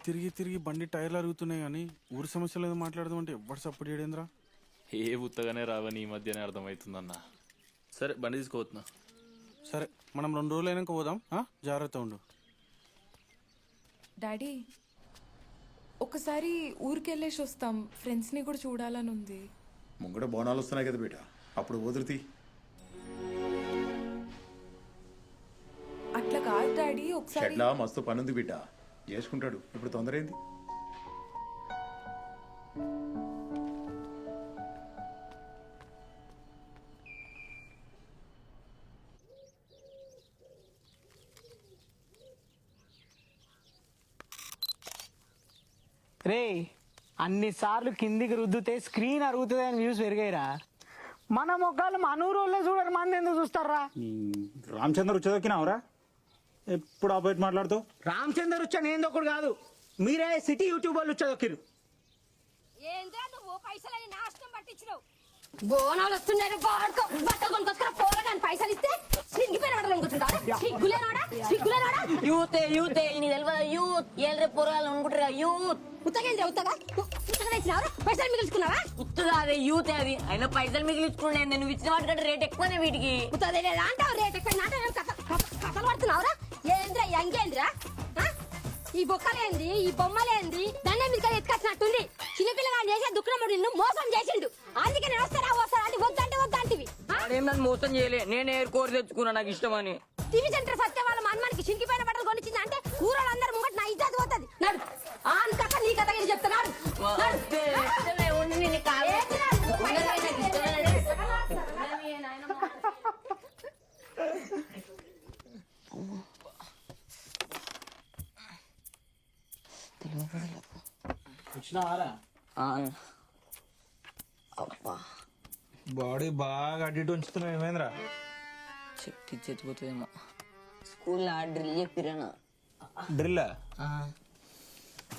తిరిగి తిరిగి బండి టైర్లు అరుగుతున్నాయి కానీ ఊరి సమస్యలు ఏదో మాట్లాడదామంటే ఎవ్వరు సపోర్ట్ చేయడేంద్రా. ఏ ఉత్తగానే రావని ఈ మధ్యనే అర్థమవుతుందన్న. సరే బండి తీసుకోవద్దునా. సరే మనం 2 రోజులు అయినాక పోదాం. జాగ్రత్త ఉండు. డాడీ ఒకసారి ఊరికి వెళ్ళేసి వస్తాం, ఫ్రెండ్స్ని కూడా చూడాలని ఉంది. ముంగడ బోనాలు వస్తున్నాయి కదా బేట, అప్పుడు వదులుతీ. అట్లా కాదు డాడీ, ఒకసారి షెడ్లా మస్తు పని ఉంది బిడ్డ, చేసుకుంటాడు. ఇప్పుడు తొందర ఏంది? రే అన్నిసార్లు కిందికి రుద్దుతే స్క్రీన్ అరుగుతుంది అని వ్యూస్ పెరిగాయిరా. మన మొక్కలు మన ఊరోళ్ళే చూడరు, మంది ఎందుకు చూస్తారా? రామచంద్ర వచ్చేదొక్కినావురా, ఎప్పుడు ఆపోజిట్ మాట్లాడుతావు? రామచంద్ర వచ్చా నేను ఒకడు కాదు, మీరే సిటీ యూట్యూబ్ వాళ్ళు వచ్చేదొక్కిరు. బోనాలు వస్తున్నాయి, బట్టలు కొనుక్కొచ్చుకున్న పోరగాని పైసలు ఇస్తే సిగ్గిపోయిన బట్టలు కొనుక్కుంటారా? సిగ్గులేనాడా? యూత్ నీ తెలియదు. యూత్ ఏళ్ళ పొరగాలు అనుకుంటారా? యూత్ ఉత్తగేంద్ర ఉత్తగా ఇచ్చినావరా? పైసలు మిగిల్చుకున్నావా? ఉత్తగా అదే యూత్ అది. అయినా పైసలు మిగిలించుకున్నాను, నువ్వు ఇచ్చిన వాటికంటే రేట్ ఎక్కువనే వీటికి. ఉత్తదే లేదా అంటావు, రేట్ ఎక్కువ కథలు పడుతున్నావురా? ఏంద్రా ఎంగేంద్రా? ఈ బొక్కలేంది, ఈ బొమ్మలేంది, దండే మీద ఎత్తుకొచ్చినట్టుంది. చిన్నపిల్లగా చేసే దుఃఖముడు నిన్ను మోసం చేసిండు, అందుకే నేను వస్తారా అని వద్దంటివి. ఏం నన్ను మోసం చేయలే, నేను ఎయిర్ కోర్ తెచ్చుకున్నా నాకు ఇష్టమని. టీవీ సెంటర్ సత్య వాళ్ళ మనకి చినికిపోయిన బట్టలు కొనిచ్చింది అంటే ఊరోళ్ళందరూ ముంగట నా ఇజ్జత్ పోతుంది. నడు కథ నీ కథ చెప్తున్నాడు. బాడీ బాగా అడ్డు ఉంచుతున్నావు, ఏమైందిరా? చెప్తే చచ్చిపోతుందేమో. స్కూల్లో డ్రిల్ చెప్పిరానా? డ్రిల్లా?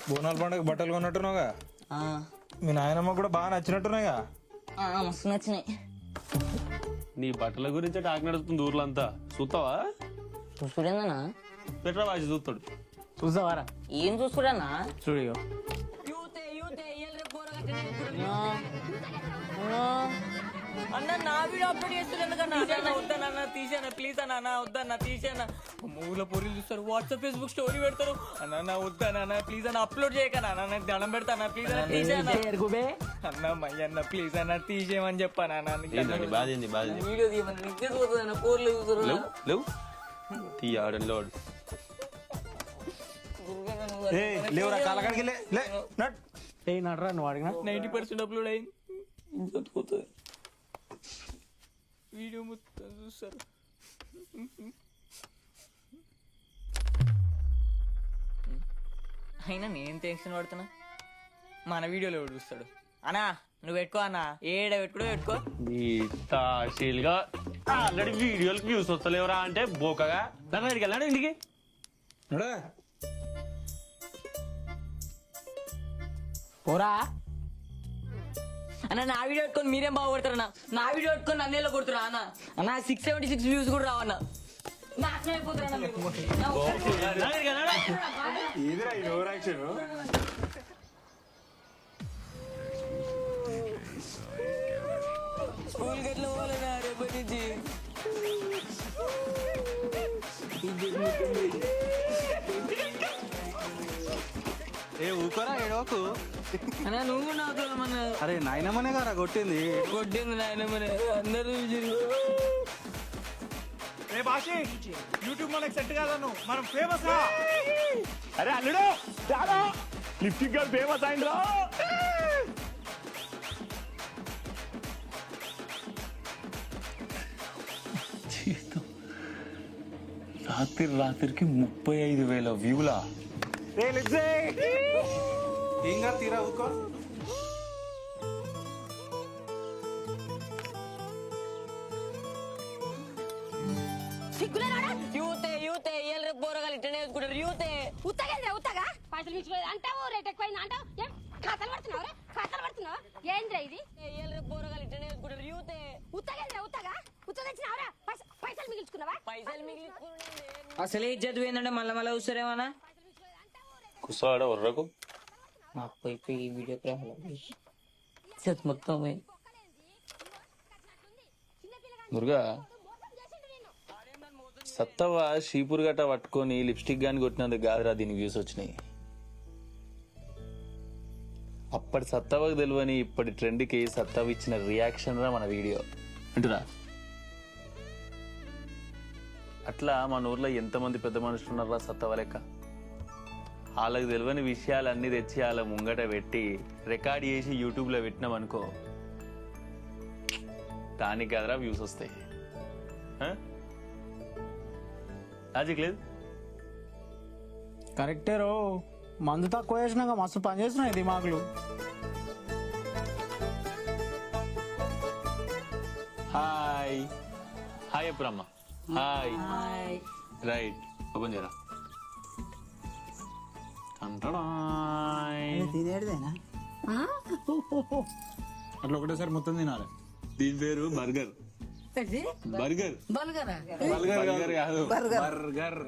బోనాల పండుగ బట్టలు కొన్నట్టున్నావుగా, మీ నాయనమ్మ కూడా బాగా నచ్చినట్టున్నాయిగా. మస్తు నచ్చినాయి. నీ బట్టల గురించి టాక్ నడుస్తుంది ఊర్లో అంతా. చూస్తావా? చూసుకురేందనా? పెట్రా వాసి చూస్తాడు. చూసావారా? ఏం చూసుకురానా? స్టూడియో అన్న నా వీడియో అప్లోడ్ చేస్తున్నా వద్దన్న తీసానా ప్లీజ్ అన్న వద్దన్న తీసానా. మూల పొరులు చూస్తారు, వాట్సాప్ ఫేస్బుక్ స్టోరీ పెడతారు. అన్న వద్దన్న ప్లీజ్ అన్న అప్లోడ్ చేయకనా, నాకు దండం పెడతానా ప్లీజ్ అన్న తీసేయన్నా. అన్న మయ్యన్న ప్లీజ్ అన్న తీసేయమని చెప్పానా. వీడియో తీయమని నిజం పోతుందన్న, పోర్లు చూస్తారు. లేవురా కాలకాడికి నడరా నువ్వు అడిగినా. 90% అప్లోడ్ అయింది, పోతుంది వీడియో మొత్తం చూస్తారు. అయినా నేను టెన్షన్ పడుతున్నా, మన వీడియోలో ఎవడు చూస్తాడు? అన్నా నువ్వు పెట్టుకో అన్న, ఏడ పెట్టుకో. నీ తాశీల్గా ఆల్రెడీ వీడియోలకు వ్యూస్ వస్తలేవరా అంటే బోకగా దానికి వెళ్ళాడు ఇంటికి. పోరా అన్న నా వీడియో పెట్టుకొని మీరేం బాగుపడతారన్నా? నా వీడియో పెట్టుకొని నన్నేలో కొడుతురా అన్న? అన్న 676 వ్యూస్ కూడా రావన్నా. స్కూల్ గట్ల పోవాలన్నా రేపటి నుంచి. ఏ ఊకరా ఏడవకు. అన్నా నువ్వు నవ్వుతున్నా. అరే నాయనమ్మనే గారా కొట్టింది నాయనమ్మనే అందరూ. యూట్యూబ్ మనకి సెట్ కాదను, మనం ఫేమస్. అరే అల్లుడు లిప్స్టిక్ గా ఫేమస్ అయిందిరా. రాత్రికి 35,000 వ్యూలా. ఇంకా తీరా ఊకో. సిగ్గులేనాడా? యూతే ఏళ్ళ పోరగాలు ఇట్లా నేర్చుకుంటారు. యూతే ఉత్తగా పైసలు మించిపోయేది అంటావు, రేట్ ఎక్కువైంది అంటావు. కథలు పడుతున్నావు ఏంద్రా ఇది? ఏళ్ళ పోరగాలు ఇట్లా నేర్చుకుంటారు. యూతే ఉత్తగా తెచ్చినావరా? పైసలు మిగిల్చుకున్నావా? పైసలు మిగిలి అసలే ఇజ్జత్ ఏంటంటే మళ్ళా చూస్తారేమన్నా. కూర్చోవాడ వర్రకు నాకు పోయి ఈ వీడియో చేతి మొత్తం పోయి. మురుగా సత్తవ షీపూర్ గట్ట పట్టుకొని లిప్స్టిక్ గాని కొట్టినందుకు కాదురా దీనికి వ్యూస్ వచ్చినాయి. అప్పటి సత్తవకు తెలియని ఇప్పటి ట్రెండ్కి సత్తవ ఇచ్చిన రియాక్షన్ రా మన వీడియో అంటురా. అట్లా మన ఊర్లో ఎంతమంది పెద్ద మనుషులు ఉన్నారా సత్తవ లెక్క. వాళ్ళకి తెలియని విషయాలన్నీ తెచ్చి వాళ్ళ ముంగట పెట్టి రికార్డ్ చేసి యూట్యూబ్లో పెట్టినాం అనుకో, దానికి కదరా వ్యూస్ వస్తాయి. లాజిక్ లేదు. కరెక్టే రో, మందు తక్కువ చేసినాక మస్తు పని చేస్తున్నాయి దిమాగులు. హాయ్ హాయ్ అప్పుడమ్మ. హాయ్ రైట్ ఓపెన్ చేయరా. తినేటిదేనా? అట్లా ఒకటేసారి మొత్తం తినాలి. దీని పేరు బర్గర్. బర్గర్ బర్గర్ కాదు, బర్గర్.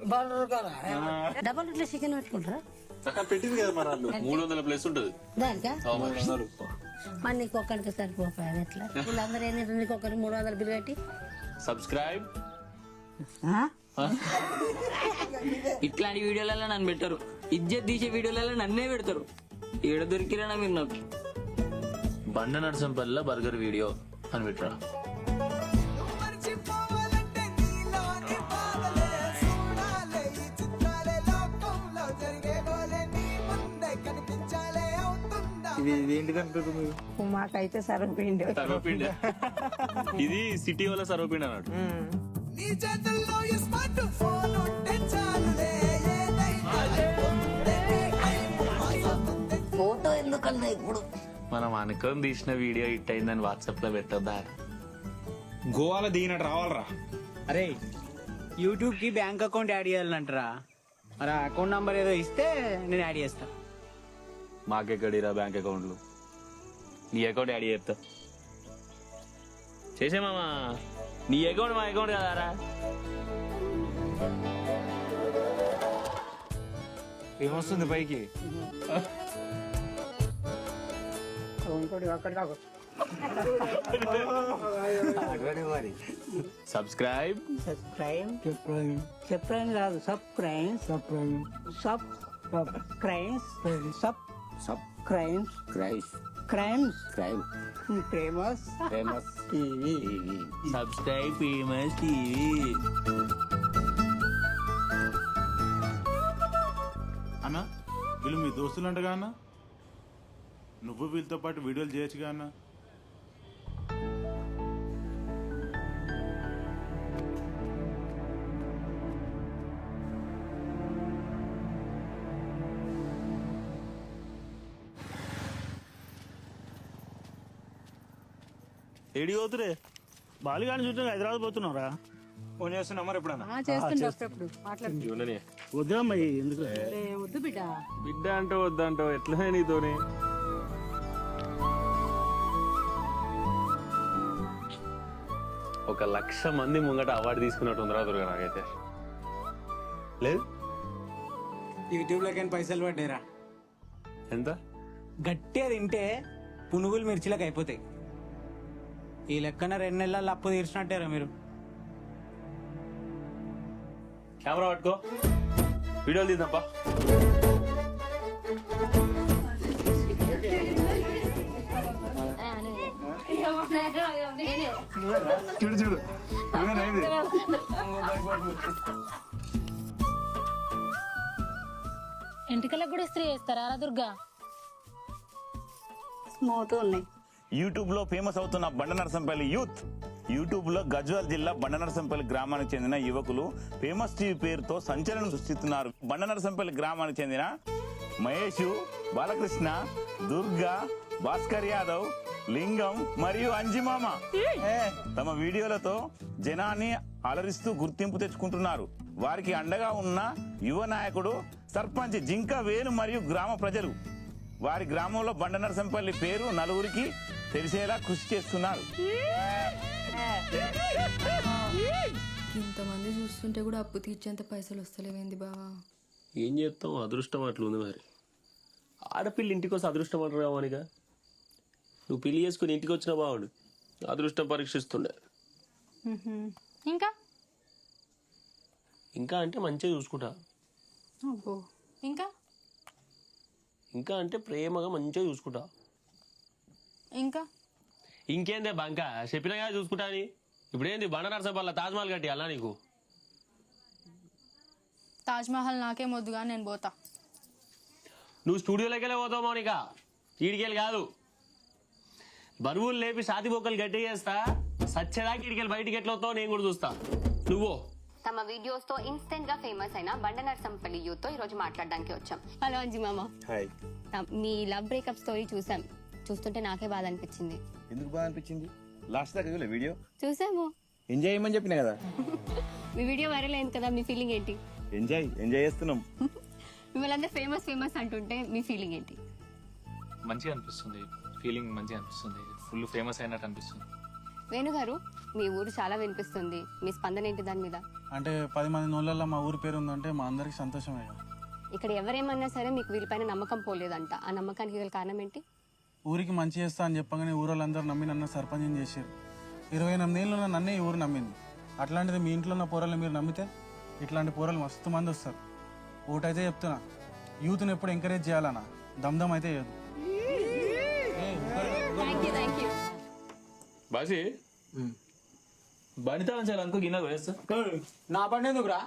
డబల్ ఇట్లా చికెన్ పెట్టుకుంటారా పెట్టింది కదా మన వాళ్ళు 300 ప్లస్ ఉంటుంది. దానికా మరి నీకు ఒక్కడికి సరిపోతాయి ఎట్లా వీళ్ళందరూ ఏం తింటారు? నీకు ఒక్కరికి 300 బిల్ కట్టి సబ్స్క్రైబ్. ఇట్లాంటి వీడియోలలో నన్ను పెట్టరు, ఇజ్జత్ తీసే వీడియోలలో నన్నే పెడతారు. ఏడ దొరికిరా మీరు నాకు. బండ నరసంపల్లి బర్గర్ వీడియో అని పెట్టరా. మాకైతే సరిపోయింది. సర్వపిండి. ఇది సిటీ వాళ్ళ సర్వపిండి అన్నట్టు. ఫోటో ఎందుకన్నా ఇప్పుడు మనం అనుకొని తీసిన వీడియో హిట్ అయిందని వాట్సాప్ లో పెట్టద్దా. గోవాలో దిగినట్టు రావాలరా. అరే యూట్యూబ్ కి బ్యాంక్ అకౌంట్ యాడ్ చేయాలంటారా? మరి అకౌంట్ నంబర్ ఏదో ఇస్తే నేను యాడ్ చేస్తా. మాకెక్కడిరా బ్యాంక్ అకౌంట్లు, నీ అకౌంట్ యాడ్ చేస్తా. చేసే మామా, నీ అకౌంట్ మా అకౌంట్ కదారా. ఏమొస్తుంది పైకి? సబ్స్క్రైబ్. సబ్స్క్రైబ్ కాదు, subscribe famous TV. Subscribe famous TV. అన్న వీళ్ళు మీ దోస్తులు అంటగా అన్న, నువ్వు వీళ్ళతో పాటు వీడియోలు చేయొచ్చుగా అన్న. ఏడి పోతురే? బాలిగాని చుట్టూ హైదరాబాద్ పోతున్నావురా? ఫోన్ చేస్తున్నా మరి ఎప్పుడన్నా? వద్దా మరి ఎందుకు? వద్దు బిడ్డ. బిడ్డ అంటే వద్దంటావు ఎట్లా నీతోనే? ఒక 1,00,000 మంది ముంగట అవార్డు తీసుకున్నట్టు ఉందిరా దుర్గా నాకైతే. లేదు యూట్యూబ్ లో కానీ పైసలు పడ్డారా? ఎంత గట్టిగా తింటే పునుగులు మిర్చిలకు అయిపోతాయి. ఈ లెక్కన 2 నెలల్లో అప్పు తీర్చినట్టారా మీరు? కెమెరా పట్టుకో, వీడియోలు తీద్దాంపా. చూడు చూడు ఎంటికలకు కూడా ఇస్త్రీ చేస్తారా దుర్గా? స్మూత్ ఉన్నాయి. యూట్యూబ్ లో ఫేమస్ అవుతున్న బండనరసంపల్లి యూత్. యూట్యూబ్ లో గజ్వాల్ జిల్లా బండనరసంపల్లి గ్రామానికి చెందిన యువకులు ఫేమస్ టీవీ పేరుతో సంచలనం సృష్టిస్తున్నారు. బండనరసంపల్లి గ్రామానికి చెందిన మహేష్, బాలకృష్ణ, దుర్గా, భాస్కర్ యాదవ్, లింగం మరియు అంజిమామ తమ వీడియోలతో జనాన్ని అలరిస్తూ గుర్తింపు తెచ్చుకుంటున్నారు. వారికి అండగా ఉన్న యువ నాయకుడు సర్పంచ్ జింక వేణు మరియు గ్రామ ప్రజలు వారి గ్రామంలో బండనరసంపల్లి పేరు నలుగురికి తెలిసేలా కృషి చేస్తున్నారు. ఇంతమంది చూస్తుంటే కూడా అప్పు తీర్చేంత పైసలు వస్తలేవేంది బావా? ఏం చేస్తాం, అదృష్టం అట్లుంది మరి. ఆడపిల్ల ఇంటికి వస్తే అదృష్టం అంటారు కావాలిగా. నువ్వు పెళ్లి చేసుకుని ఇంటికి వచ్చినా బాగుండు, అదృష్టం పరీక్షిస్తుండే. ఇంకా ఇంకా అంటే మంచిగా చూసుకుంటా. అబ్బో ఇంకా ఇంకా అంటే ప్రేమగా మంచిగా చూసుకుంటా. ఇంకా ఇంకేందే బంక, చెప్పినగా చూసుకుంటా అని. ఇప్పుడేంది బండ నరసపల్ల తాజ్మహల్ కట్టి అలా నీకు? తాజ్మహల్ నాకేం వద్దుగా, నేను పోతా. నువ్వు స్టూడియోలోకి వెళ్ళి పోతావు మౌనిక, ఈడికెళ్ళి కాదు. బరువులు లేపి సాతి బొక్కలు గట్టి చేస్తా, సచ్చేదాకా ఈడికెళ్ళి బయటికి ఎట్లా వస్తావు నేను కూడా చూస్తా. నువ్వు తమ వీడియోస్ తో ఇన్స్టెంట్ గా ఫేమస్ అయిన బండనర్సంపల్లి యూత్ తో ఈ రోజు మాట్లాడడానికి వచ్చాం. హలో అంజి మామ. హాయ్. మీ లవ్ బ్రేకప్ స్టోరీ చూసాం. చూస్తుంటే నాకే బాధ అనిపించింది. ఎందుకు బాగా అనిపించింది? లాస్ట్ దాకా చూడలే వీడియో? చూసాము. ఎంజాయ్ చేయమని చెప్పిన కదా. మీ వీడియో వైరల్ అయింది కదా, మీ ఫీలింగ్ ఏంటి? ఎంజాయ్ చేస్తున్నాం. మిమ్మల్ని అందరూ ఫేమస్ అంటుంటే మీ ఫీలింగ్ ఏంటి? మంచిగా అనిపిస్తుంది, ఫీలింగ్ మంచిగా అనిపిస్తుంది, ఫుల్ ఫేమస్ అయినట్టు అనిపిస్తుంది. వేణు గారు, మీ ఊరు చాలా వినిపిస్తుంది, మీ స్పందన ఏంటి దాని మీద? అంటే 10 మంది నోళ్ళల్లో మా ఊరి పేరు ఉందంటే మా అందరికి సంతోషమే. ఇక్కడ ఎవరేమన్నా సరే మీకు వీళ్ళపైన నమ్మకం పోలేదంట. ఆ నమ్మకానికి గల కారణం ఏంటి? ఊరికి మంచి చేస్తా అని చెప్పగానే ఊరోళ్ళందరూ నమ్మి నన్ను సర్పంచ్ చేశారు. 28 ఏళ్ళు నన్నే ఈ ఊరు నమ్మింది. అట్లాంటిది మీ ఇంట్లో ఉన్న పోరలు మీరు నమ్మితే ఇట్లాంటి పోరలు మస్తు మంది వస్తారు. ఓటైతే చెప్తున్నా, యూత్ని ఎప్పుడు ఎంకరేజ్ చేయాలన్నా, దమ్దమ్ అయితే చేయదు. బాసి బండితా ఉంచాలి అనుకో, గిన్నె వేస్తా. నా బండి ఎందుకురా?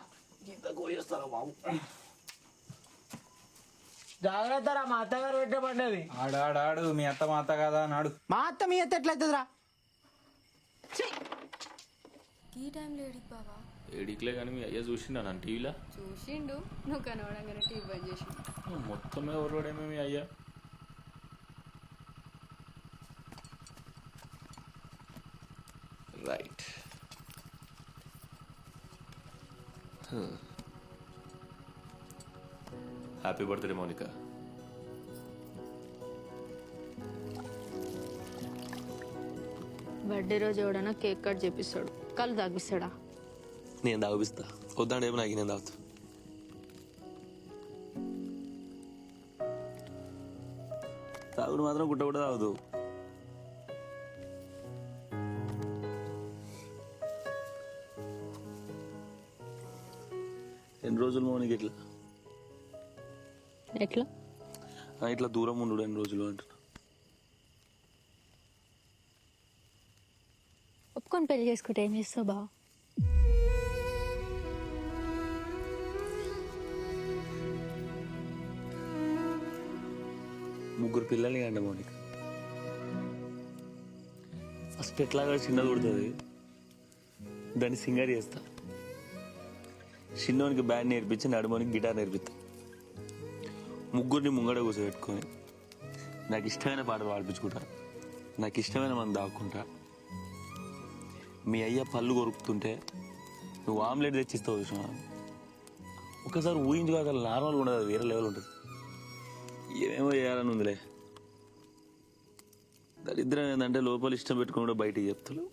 జాగ్రత్త రా, మా అత్తగారు పెట్టే బండి అది. ఆడాడు మీ అత్త మా అత్త కదా నాడు. మా అత్త మీ అత్త ఎట్లయితుందిరా? ఈ టైంలో ఏడికి బావా? ఏడికిలే కానీ మీ అయ్యా చూసిండా నన్ను టీవీలో? చూసిండు, నువ్వు కనవడంగానే టీవీ బంద్ చేసి. మొత్తమే ఎవరోడేమో మీ అయ్యా. Right. Happy birthday Mounika. Birthday రోజు ఎవడన్నా కేక్ కట్ చేపిస్తాడు, కళ్ళు తాగిస్తాడా? నేను తాగిపిస్తా, వద్దంటే ఏమో నాకు నేను తాగుతా. తాగుడు మాత్రం గుట్ట కూడా తాగుదు. ఎన్ని రోజులు మౌనికి ఇట్లా ఎట్లా ఇట్లా దూరం ఉండు ఎన్ని రోజులు అంటున్నా. ఒప్పుకొని పెళ్లి చేసుకుంటే ఏం చేస్తావు బా? ముగ్గురు పిల్లల్ని కంటే మౌనిక. ఫస్ట్ ఎట్లాగా చిన్నది కొడుతుంది, దాన్ని సింగర్ చేస్తా. చిన్నోనికి బ్యాండ్ నేర్పించి నడుమోనికి గిటార్ నేర్పిస్తా. ముగ్గురిని ముంగడ కూర్చోబెట్టుకొని నాకు ఇష్టమైన పాటలు పాడిపించుకుంటా, నాకు ఇష్టమైన మనం దాక్కుంటా. మీ అయ్య పళ్ళు కొరుకుతుంటే నువ్వు ఆమ్లెట్ తెచ్చిస్తావు చూసినా, ఒకసారి ఊహించుకోక నార్మల్గా ఉండదు, వేరే లెవెల్ ఉంటుంది. ఏమేమో చేయాలని ఉందిలే. దరిద్రం ఏంటంటే లోపల ఇష్టం పెట్టుకుని కూడా బయటికి చెప్తాను.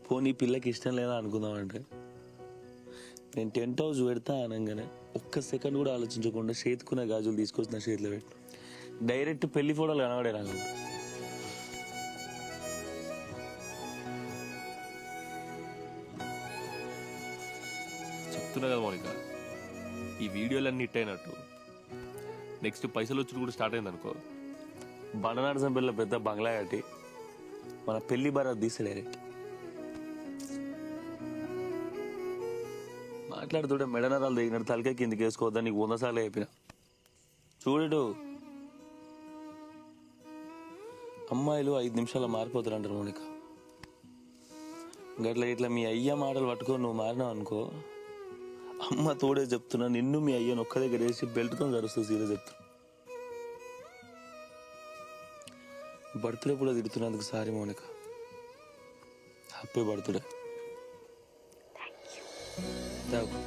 పోనీ పిల్లకి ఇష్టం లేదా అనుకుందామంటే, నేను టెంట్ హౌస్ పెడతా అనగానే ఒక్క సెకండ్ కూడా ఆలోచించకుండా చేతుకున్న గాజులు తీసుకొచ్చి నా చేతిలో పెట్టు. డైరెక్ట్ పెళ్లి ఫోటోలు కనబడే నాకు. చెప్తున్నా కదా మౌనిక, ఈ వీడియోలన్నీ హిట్ అయినట్టు నెక్స్ట్ పైసలు వచ్చి కూడా స్టార్ట్ అయింది అనుకో, బండనార్సంపల్లిలో పెద్ద బంగ్లా కట్టి మన పెళ్లి బారా తీస్తే డైరెక్ట్. మాట్లాడుతుంటే మెడనరాలు దిగినట్టు తలకాయ కిందకి వేసుకోవద్దని నీకు 100 సార్లు చెప్పిన. చూడు, అమ్మాయిలు 5 నిమిషాల్లో మారిపోతారు అంటారు మౌనిక. గట్లా ఇట్లా మీ అయ్య మాటలు పట్టుకొని నువ్వు మారినావు అనుకో, అమ్మ తోడే చెప్తున్నా, నిన్ను మీ అయ్యను ఒక్క దగ్గర వేసి బెల్ట్తో గడుస్తుంది సీరియస్ చెప్తున్నా. బర్త్డే కూడా తిడుతున్నందుకు సారీ మౌనిక. Happy birthday. తాగు.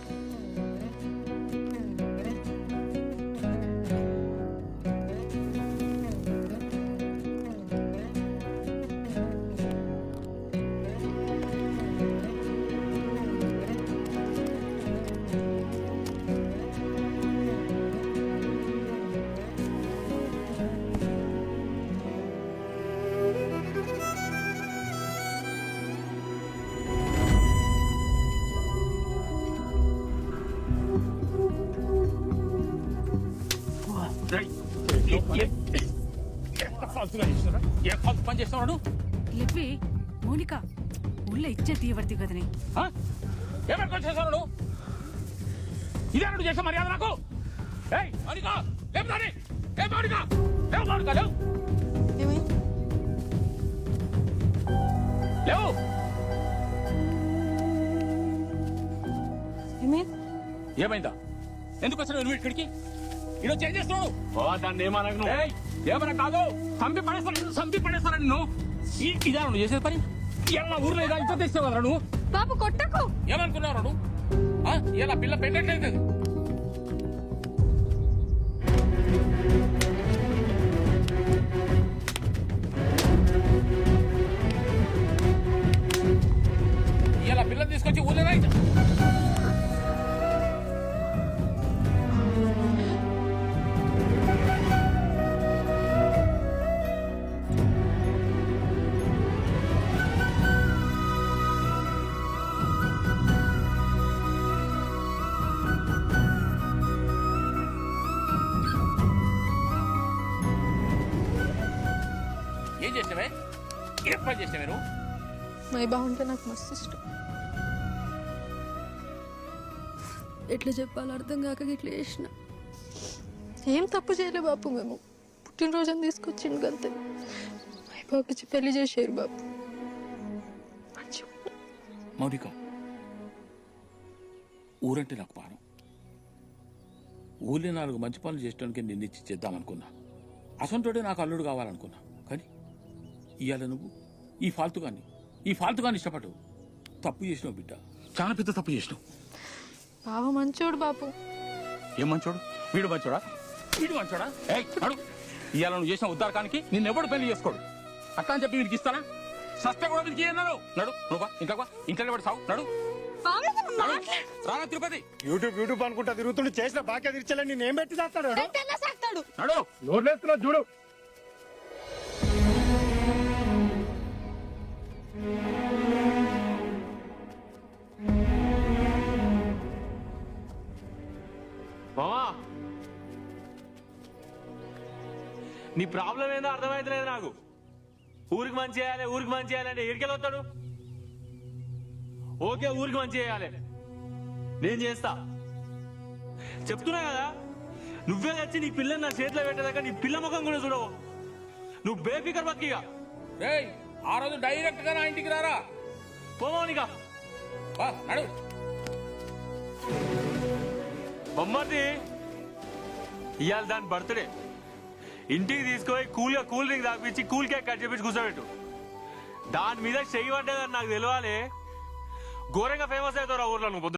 ఫాల్తుగా చేస్తున్నా ఏ ఫాల్తు పని చేస్తున్నాడు లిపి మౌనిక ఊళ్ళో ఇచ్చే తీయబడితే కదని ఏమనుకో చేస్తున్నాడు ఇదే నువ్వు చేసే మర్యాద నాకు ఏయ్ మౌనిక లేవు దాన్ని ఏ మౌనిక లేవు మౌనిక లేవు లేవు ఏమైందా ఎందుకు వచ్చినావు నువ్వు ఇక్కడికి ఈరోజు చేంజ్ చేస్తున్నావు దాన్ని ఏమనకు ఏమన్నా కాదు సంపి పడేస్తాను నిన్ను ఇదా నువ్వు చేసేది పని ఎలా ఊర్లో ఏదో ఇంత తెస్తావు కదా నువ్వు బాబు కొట్టకు. ఏమనుకున్నావు నువ్వు ఇలా పిల్ల పెట్టట్లేదు ఇలా పిల్లలు తీసుకొచ్చి ఊళ్ళో రైతు ఏం చేసినవే ఏం పని చేసినవే నువ్వు మై బాగుంటే నాకు మస్తు ఇష్టం. ఎట్లా చెప్పాలో అర్థం కాక ఇట్లా చేసిన. ఏం తప్పు చేయలే బాపు, మేము పుట్టినరోజుని తీసుకొచ్చిండు అంతే. మై బాబుకి పెళ్లి చేసారు బాపు. మౌనిక ఊరంటే నాకు పానం. ఊళ్ళో 4 మంచి పనులు చేయడానికి నిన్నిచ్చి చేద్దామనుకున్నా. అసంటోడే నాకు అల్లుడు కావాలనుకున్నా. కానీ ఇవాళ నువ్వు ఈ ఫాల్తుగాన్ని ఇష్టపడు. తప్పు చేసినావు బిడ్డ, చాలా పెద్ద తప్పు చేసినావు. బావ మంచోడు బాపు. ఏం మంచోడు? వీడు మంచోడా? ఏయ్ నడు. ఇవాళ నువ్వు చేసిన ఉద్దారకానికి నిన్నెవడు పెళ్లి చేసుకోడు. అట్లా అని చెప్పి వీడికి ఇస్తానా? సస్తే కూడా వీడికి అన్నాడు. నడు నువ్వు ఇంట్లో పడి సావు. నడు రానా తిరుపతి. యూట్యూబ్ అనుకుంటా తిరుగుతుండే చేసిన బాగా తీర్చాలని నేను ఏం పెట్టి చేస్తాడు. నడు నోట్లేస్తున్నా చూడు. మామా నీ ప్రాబ్లం ఏందో అర్థమైతలేదు నాకు. ఊరికి మంచి చేయాలి అంటే ఎడికెళ్ళి వస్తాడు. ఓకే ఊరికి మంచి చేయాలి, నేను చేస్తా చెప్తున్నా కదా. నువ్వే వచ్చి నీ పిల్లని నా చేతిలో పెట్టేదాకా నీ పిల్ల ముఖం కూడా చూడవు. నువ్వు బేఫికర్ బతికిగా. ఆ రోజు డైరెక్ట్ గా నా ఇంటికి రారా. పోమోనిక నడు. బొమ్మర్ది ఇవాళ దాని బర్త్డే. ఇంటికి తీసుకుపోయి కూల్ డ్రింక్ తాపించి కూల్ కేక్ కట్ చేపించి కూర్చోబెట్టు. దాని మీద చెయ్యి పడ్డదని నాకు తెలియాలి. ఘోరంగా ఫేమస్ అవుతావు ఊర్లో నువ్వు.